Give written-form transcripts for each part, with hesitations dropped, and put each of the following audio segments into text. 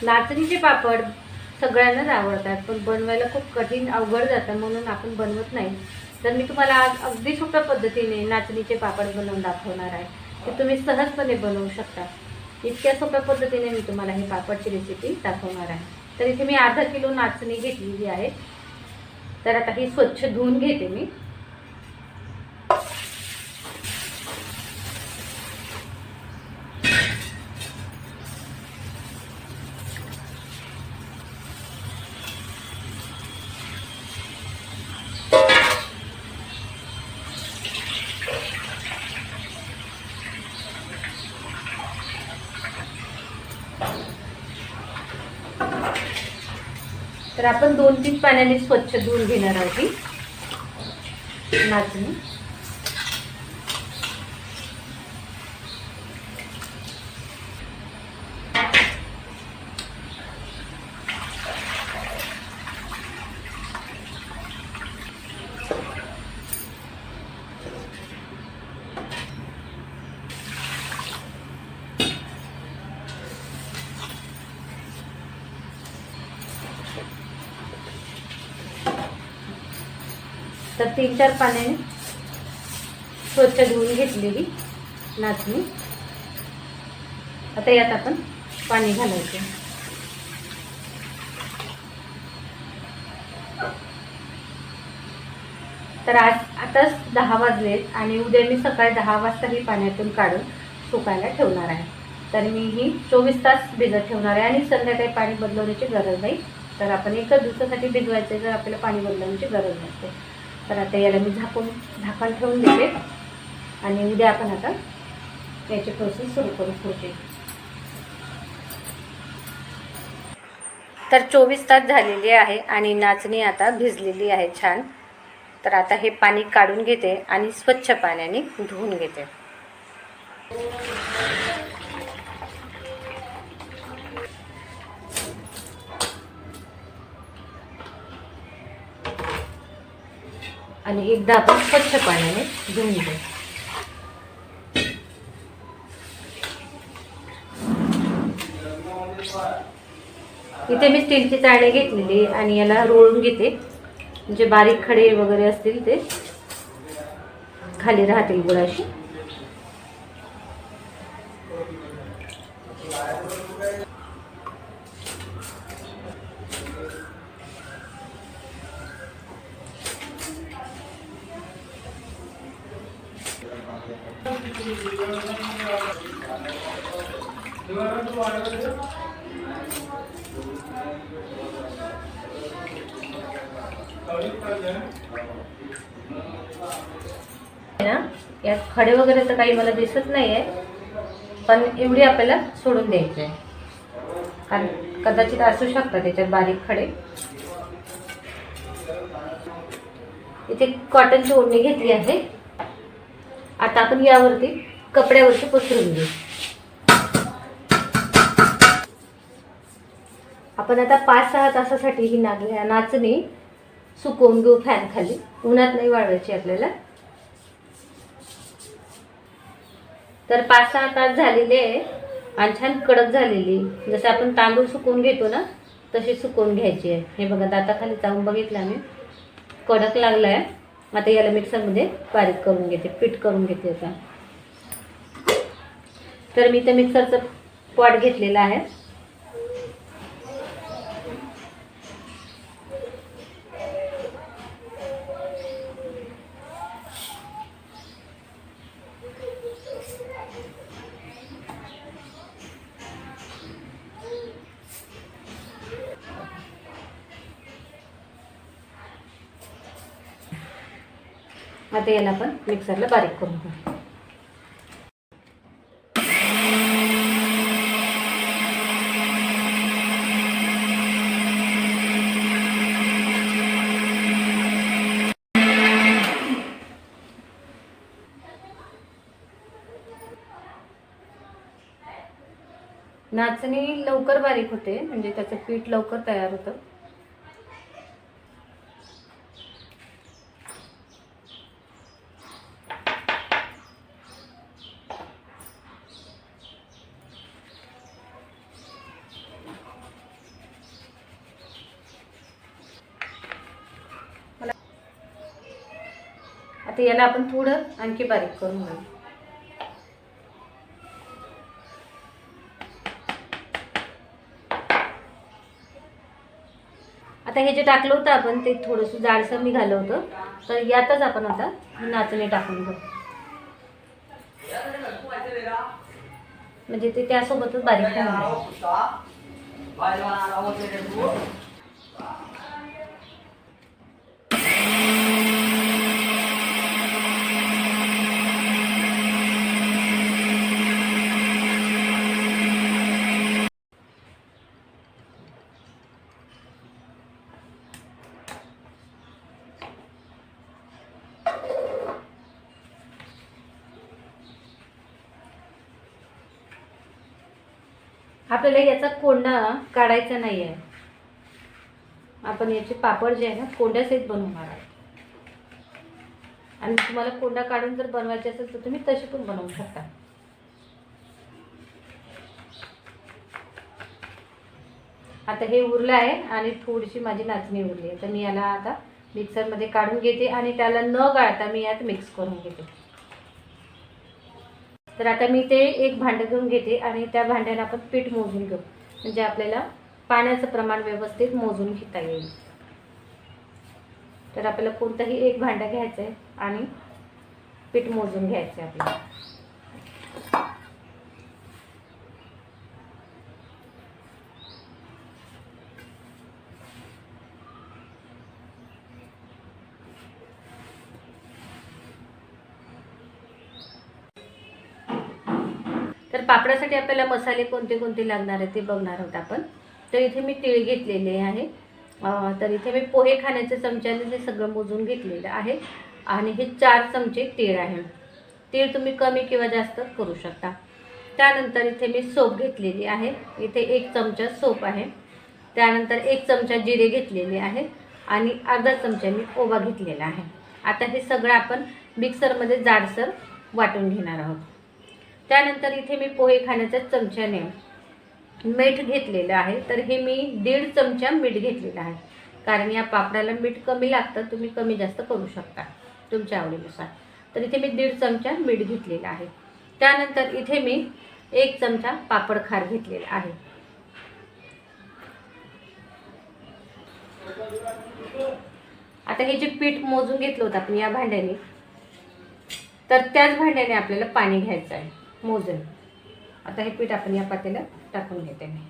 नाचणीचे पापड सगळ्यांनाच आवडतात, पण बनवायला खूप कठीण अवघड जातं, म्हणून आपण बनवत नाही. तर मी तुम्हाला आज अगदी सोप्या पद्धतीने नाचणीचे पापड बनवून दाखवणार आहे, ते तुम्ही सहजपणे बनवू शकता. इतक्या सोप्या पद्धतीने मी तुम्हाला ही पापडची रेसिपी दाखवणार आहे. तर इथे मी अर्धा किलो नाचणी घेतलेली आहे. तर आता ही स्वच्छ धुवून घेते मी. तर आपण 2-3 पाण्याने स्वच्छ धुवून घेणार आहोत ही नाचणी. तर 3-4 पाण्याने स्वच्छ धुवून घेतलेली नाचणी. आता यात आपण पाणी घालायचं. तर आज आताच 10 वाजलेत आणि उद्या मी सकाळी 10 वाजता ही पाण्यातून काढून सुकायला ठेवणार आहे. तर मी ही 24 तास भिजत ठेवणार आहे आणि संध्याकाळी पाणी बदलवण्याची गरज नाही. तर आपण एका दिवसासाठी भिजवायचं तर आपल्याला पाणी बदलवण्याची गरज नसते. तर आता याला मी झाकण ठेवून देते आणि उद्या आपण आता याची प्रोसेस सुरू करू पुढची. तर 24 तास झालेली आहे आणि नाचणी आता भिजलेली आहे छान. तर आता हे पाणी काढून घेते आणि स्वच्छ पाण्याने धुवून घेते. आणि एकदा आपण स्वच्छ पाण्याने धुवून घेऊ. इथे मी स्टीलची चाळणी घेतलेली आणि याला रोळून घेते, म्हणजे बारीक खडे वगैरे असतील ते खाली राहतील गुळाशी. ना यात खडे वगैरे तर काही मला दिसत नाही आहे, पण एवढी आपल्याला सोडून द्यायची आहे, कारण कदाचित असू शकतात त्याच्यात बारीक खडे. इथे कॉटनची ओढणी घेतली आहे. आता आपण यावरती कपड्यावरती पसरून घेऊ. आपण आता 5-6 तासासाठी ही नाचणी सुकवून घेऊ फॅन खाली. उन्हात नाही वाळवायची आपल्याला. तर 5-6 तास झालेले आहे आणि छान कडक झालेली, जसं आपण तांदूळ सुकवून घेतो ना तशी सुकवून घ्यायची आहे. हे बघा, दाताखाली चावून बघितलं आम्ही, कडक लागला आहे. आता याला मिक्सरमध्ये बारीक करून घेते, पीठ करून घेते आता. तर मी तर मिक्सरचं पॉट घेतलेला आहे. आता याला आपण मिक्सरला बारीक करून घेऊ. नाचणी लवकर बारीक होते, म्हणजे त्याचं पीठ लवकर तयार होतं. आता याला आपण थोडं आणखी बारीक करून घेऊ. आता हे जे टाकलं होतं आपण ते थोडंसं जाडसर निघालं होतं, तर यातच आपण आता नाचणी टाकून घेऊ, म्हणजे ते त्यासोबतच बारीक होईल. आपल्याला याचा कोंडा काढायचा नाही आहे. आपण याचे पापड जे आहे ना कोंड्यासहित बनवणार आहे. आणि तुम्हाला कोंडा काढून जर बनवायचे असेल तर तुम्ही तसे पण बनवू शकता. आता हे उरलं आहे आणि थोडीशी माझी नाचणी उरली आहे, तर मी याला आता मिक्सरमध्ये काढून घेते आणि त्याला न गाळता मी यात मिक्स करून घेते. तर आता मी ते एक भांडं घेऊन घेते आणि त्या भांड्याने आपण पीठ मोजून घेऊ, म्हणजे आपल्याला पाण्याचं प्रमाण व्यवस्थित मोजून घेता येईल. तर आपल्याला कोणतंही एक भांडं घ्यायचं आहे आणि पीठ मोजून घ्यायचं आहे आपल्याला. तर पापडासाठी आपल्याला मसाले कोणते कोणते लागणार आहे ते बघणार आहोत आपण. तर इथे मी तीळ घेतलेले आहे. तर इथे मी पोहे खाण्याच्या चमच्याने ते सगळं मोजून घेतलेलं आहे आणि हे 4 चमचे तीळ आहे. तीळ तुम्ही कमी किंवा जास्त करू शकता. त्यानंतर इथे मी सोप घेतलेली आहे. इथे 1 चमचा सोप आहे. त्यानंतर 1 चमचा जिरे घेतलेले आहे आणि अर्धा चमचा मी ओवा घेतलेला आहे. आता हे सगळं आपण मिक्सरमध्ये जाडसर वाटून घेणार आहोत. त्यानंतर इथे मी पोहे खाण्याच्या चमच्याने मीठ घेतलेलं आहे. तर हे मी 1.5 चमचा मीठ घेतलेलं आहे, कारण या पापडाला मीठ कमी लागतं, तुम्ही कमी जास्त करू शकता तुमच्या आवडीनुसार. तर इथे मी 1.5 चमचा मीठ घेतलेलं आहे. त्यानंतर इथे मी 1 चमचा पापड खार घेतलेला आहे. आता हे जे पीठ मोजून घेतलं होतं आपण या भांड्याने, तर त्याच भांड्याने आपल्याला पाणी घ्यायचं आहे मोजून. आता हे पीठ आपण या पातेल्यात टाकून घेते मी.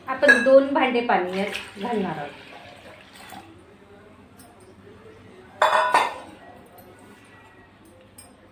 आपण 2 भांडे पाणी यात घालणार आहोत.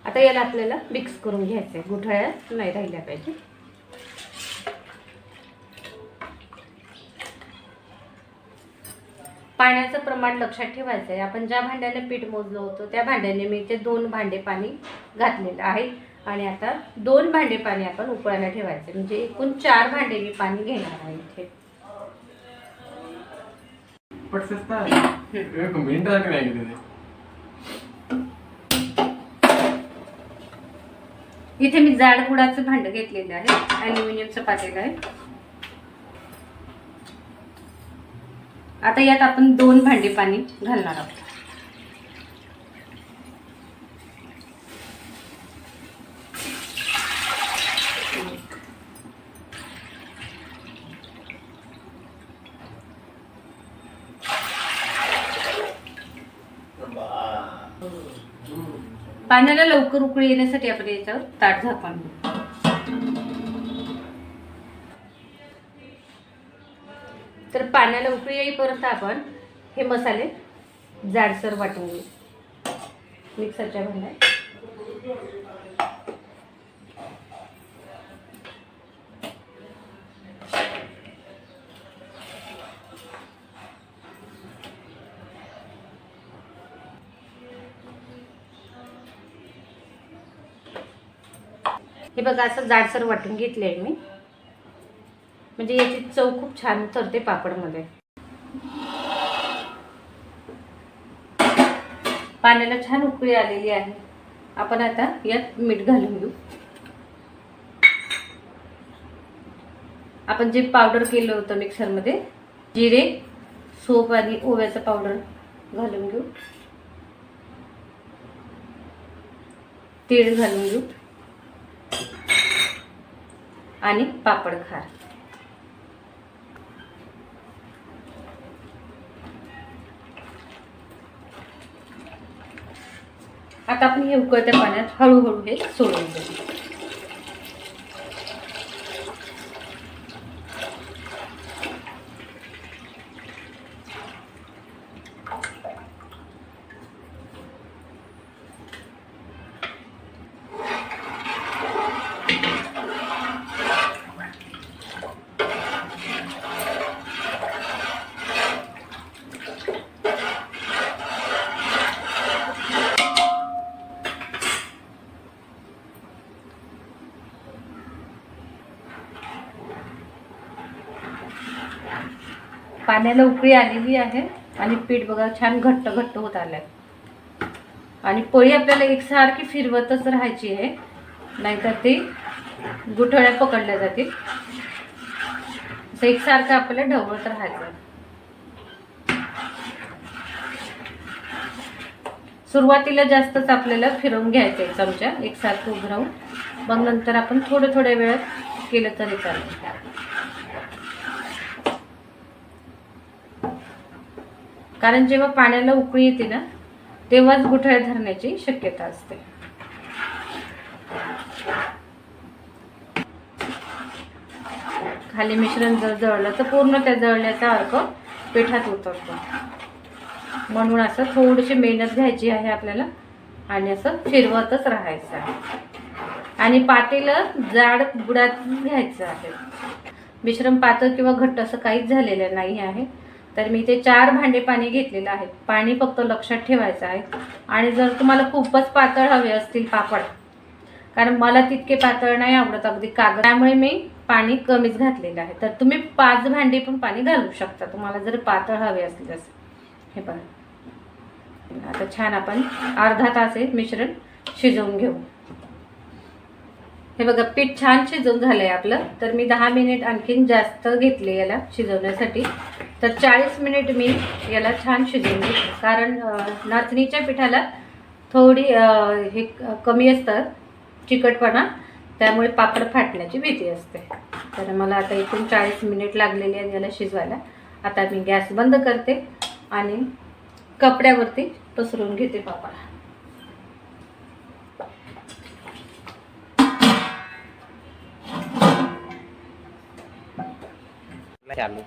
आता याला आपल्याला मिक्स करून घ्यायचं आहे, गुठळ्या नाही राहिल्या पाहिजे. पाण्याचं प्रमाण लक्षात ठेवायचं आहे. आपण ज्या भांड्याने पीठ मोजलं होतं त्या भांड्याने मी इथे 2 भांडे पाणी घातलेलं आहे आणि आता 2 भांडे पाणी आपण उकळायला ठेवायचं, म्हणजे एकूण 4 भांडे मी पाणी घेणार आहे इथे. इथे मी जाड गुळाचं भांडं घेतलेलं आहे, ॲल्युमिनियमचं पातेलं आहे. आता यात आपण 2 भांडे पाणी घालणार आहोत. पाण्याला लवकर उकळी येण्यासाठी आपण याच्यावर ताट झाकून घेऊ. तर पाण्याला उकळी येईपर्यंत आपण हे मसाले जाडसर वाटून घेऊ मिक्सरच्या भांड्यात. हे बघा असं जाडसर वाटून घेतलंय मी. म्हणजे याची चव खूप छान उतरते पापडमध्ये. पाण्याला छान उकळी आलेली आहे. आपण आता यात मीठ घालून घेऊ. आपण जे पावडर केलं होतं मिक्सरमध्ये, जिरे, सोप आणि ओव्याचं पावडर घालून घेऊ. तीळ घालून घेऊ आणि पापड खार. आता आपण हे उकळत्या पाण्यात हळूहळू हे सोडून देऊ. पाण्याला उकळी आलेली आहे आणि पीठ बघा छान घट्ट घट्ट होत आलंय. आणि पोळी आपल्याला एकसारखी फिरवतच राहायची आहे, नाहीतर ते गुठळ्या पकडल्या जातील. असं एकसारखं आपल्याला ढवळत राहायचं. सुरुवातीला जास्तच आपल्याला फिरवून घ्यायचं आहे चमचा एकसारखं उभं राहून. मग नंतर आपण थोड्या वेळात केलं तरी चालेल. कारण जेव्हा पाण्याला उकळी येते ना, तेव्हाच गुठळ्या धरण्याची शक्यता असते. खाली मिश्रण जर जळलं तर पूर्ण त्या जळल्याचा अर्क पिठात उतरतो. म्हणून असं थोडीशी मेहनत घ्यायची आहे आपल्याला आणि असं फिरवतच राहायचं आहे. आणि पातेलं जाड बुडात घ्यायचं आहे. मिश्रण पातळ किंवा घट्ट असं काहीच झालेलं नाही आहे. तर मी इथे 4 भांडे पाणी घेतलेलं आहे. पाणी फक्त लक्षात ठेवायचं आहे. आणि जर तुम्हाला खूपच पातळ हवे असतील पापड, कारण मला तितके पातळ नाही आवडत अगदी कागद, त्यामुळे मी पाणी कमीच घातलेलं आहे. तर तुम्ही 5 भांडे पण पाणी घालू शकता तुम्हाला जर पातळ हवे असतील असं. हे बघा, आता छान आपण अर्धा तास हे मिश्रण शिजवून घेऊ. हे बघा पीठ छान शिजवून झालंय आपलं. तर मी 10 मिनिट आणखीन जास्त घेतले याला शिजवण्यासाठी. तर 40 मिनिट मी याला छान शिजवून घेतलं, कारण नाचणीच्या पिठाला थोडी हे कमी असतं चिकटपणा, त्यामुळे पापड फाटण्याची भीती असते. तर मला आता एकूण 40 मिनिट लागलेले आहेत याला शिजवायला. आता मी गॅस बंद करते आणि कपड्यावरती पसरून घेते पापड. चालू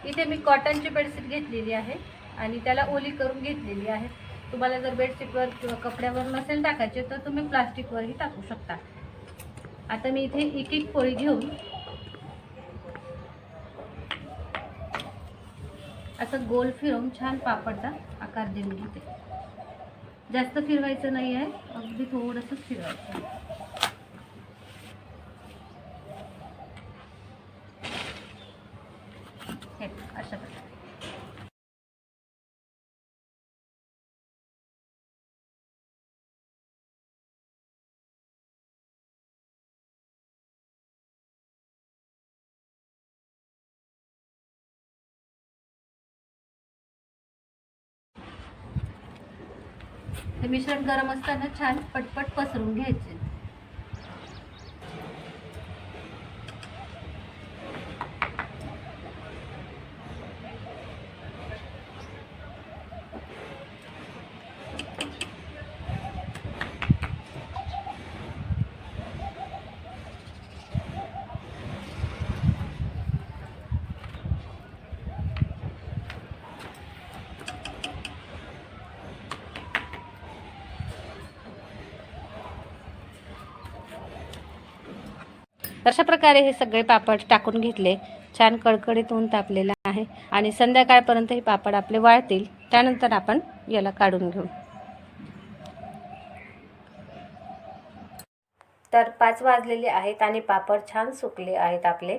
इथे मी कॉटनची बेडशीट घेतलेली आहे आणि त्याला ओली करून घेतलेली आहे. तुम्हाला जर बेडशीटवर किंवा कपड्यावर नसेल टाकायचे तर तुम्ही प्लास्टिकवरही टाकू शकता. आता मी इथे एक एक पोळी घेऊन असं गोल फिरवून छान पापडचा आकार देऊन घेते. जास्त फिरवायचं नाही आहे, अगदी थोडंसं फिरवायचं आहे. अशा प्रकारे हे मिश्रण गरम असताना छान पटपट पसरून घ्यायचे. अशा प्रकारे हे सगळे पापड टाकून घेतले. छान कडकडीत ऊन तापलेलं आहे आणि संध्याकाळपर्यंत हे पापड आपले वाळतील. त्यानंतर आपण याला काढून घेऊ. तर 5 वाजलेले आहेत आणि पापड छान सुकले आहेत आपले.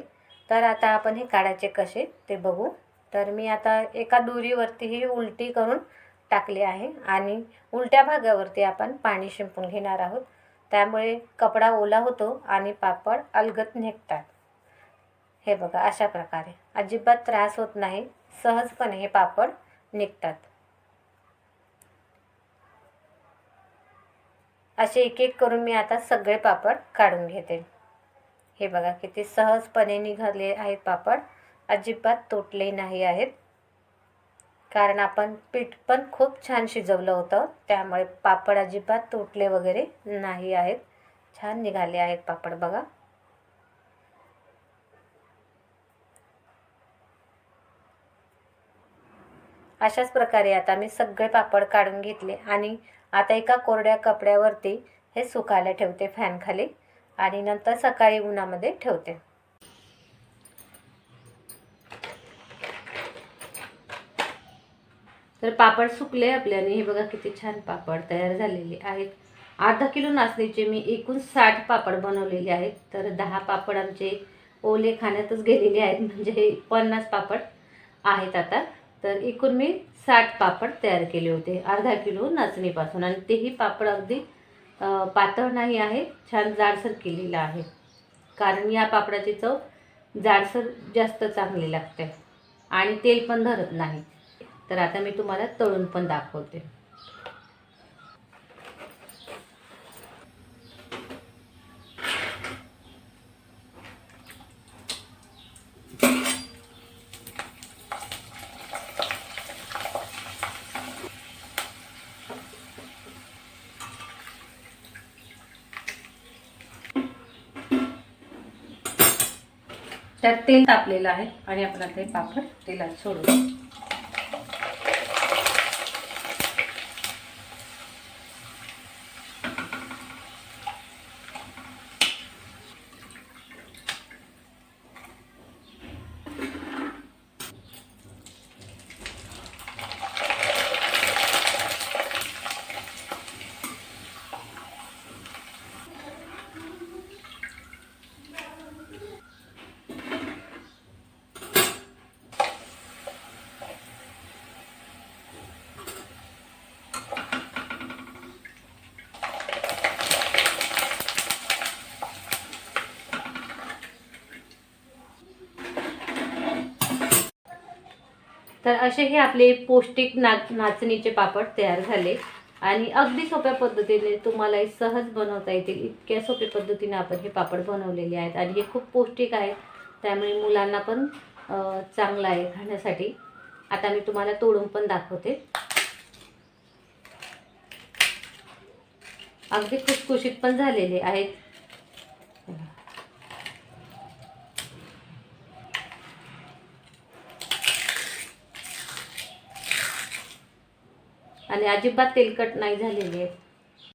तर आता आपण हे काढायचे कसे ते बघू. तर मी आता एका दोरीवरती ही उलटी करून टाकली आहे आणि उलट्या भागावरती आपण पाणी शिंपून घेणार आहोत. त्यामुळे कपडा ओला होतो आणि पापड अलगद निघतात. हे बघा, अशा प्रकारे अजिबात त्रास होत नाही, सहजपणे हे पापड निघतात. असे एक एक करून मी आता सगळे पापड काढून घेते. हे बघा किती सहजपणे निघाले आहेत पापड, अजिबात तुटले नाही आहेत. कारण आपण पीठ पण खूप छान शिजवलं होतं, त्यामुळे पापड अजिबात तुटले वगैरे नाही आहेत. छान निघाले आहेत पापड बघा. अशाच प्रकारे आता मी सगळे पापड काढून घेतले आणि आता एका कोरड्या कपड्यावरती हे सुकायला ठेवते फॅनखाली आणि नंतर सकाळी उन्हामध्ये ठेवते. तर पापड सुकले आपल्याने. हे बघा किती छान पापड तयार झालेले आहेत. अर्धा किलो नाचणीचे मी एकूण 60 पापड बनवलेले आहेत. तर 10 पापड आमचे ओले खाण्यातच गेलेले आहेत, म्हणजे 50 पापड आहेत आता. तर एकूण मी 60 पापड तयार केले होते अर्धा किलो नाचणीपासून, आणि तेही पापड अगदी पातळ नाही आहे, छान जाडसर केलेलं आहे. कारण या पापडाची चव जाडसर जास्त चांगली लागते आणि तेल पण धरत नाही. तर आता मी तुम्हाला तळून पण दाखवते. त्यात तेल तापलेलं आहे आणि आपण आता हे पापड तेलात सोडू. तर असे हे आपले पौष्टिक नाचणीचे पापड तयार झाले आणि अगदी सोप्या पद्धतीने तुम्हालाही सहज बनवता येतील, इतक्या सोप्या पद्धतीने आपण हे पापड बनवलेले आहेत. आणि हे खूप पौष्टिक आहे, त्यामुळे मुलांना पण चांगलं आहे खाण्यासाठी. आता मी तुम्हाला तोडून पण दाखवते. अगदी खुसखुशीत पण झालेले आहेत. आणि अजिबात तेलकट नाही झालेले आहेत.